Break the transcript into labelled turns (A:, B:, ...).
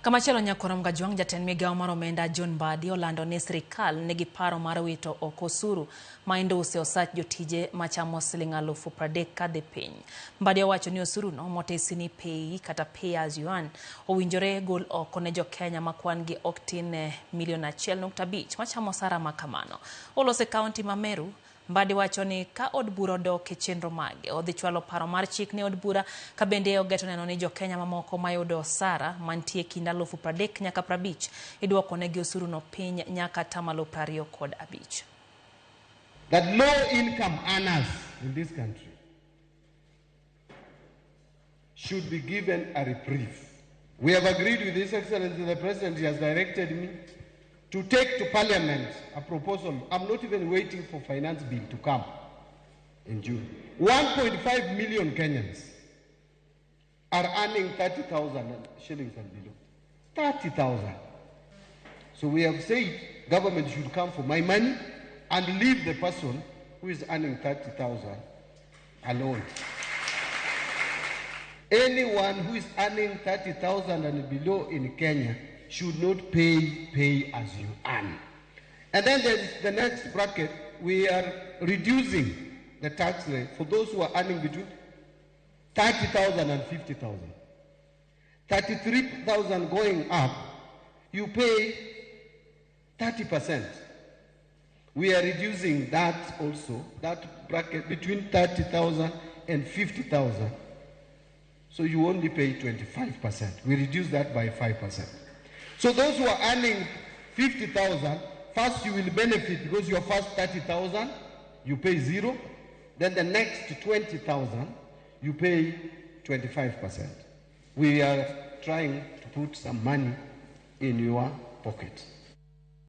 A: Kamachelo nyakoro mgajwang jatend migao mar omenda John Mbadi olando ni Sirkal nigi paro mar wito oko osuru ma induse osach jotije machamo Sh30,000 kadhi piny. Mbadi owacho ni osuru no motesi ni PAYE kata pay as you earn owinjore gol oko ne Jokenya ma kwan gi ok tin $1.5 machamo osara ma kamano. Olose kaunti ma Meru. Mbadi wacho ni ka od bura odok e chenro mage odhi chwalo paro mar chik ne od bura ka bende ogeto neno ni Jokenya mamoko mayudo osara mantie kind $30,000 nyaka 50 idwoko negi osuru no piny nyaka $25.
B: That low income earners in this country should be given a reprieve. We have agreed with His Excellency the President. He has directed me to take to Parliament a proposal. I'm not even waiting for finance bill to come in June. 1.5 million Kenyans are earning 30,000 shillings and below. 30,000. So we have said government should come for my money and leave the person who is earning 30,000 alone. Anyone who is earning 30,000 and below in Kenya should not pay as you earn. And then there's the next bracket. We are reducing the tax rate for those who are earning between 30,000 and 50,000. 33,000 going up, you pay 30%. We are reducing that also, that bracket between 30,000 and 50,000. So you only pay 25%. We reduce that by 5%. So those who are earning 50,000, first you will benefit because your first 30,000, you pay 0. Then the next 20,000, you pay 25%. We are trying to put some money in your pocket.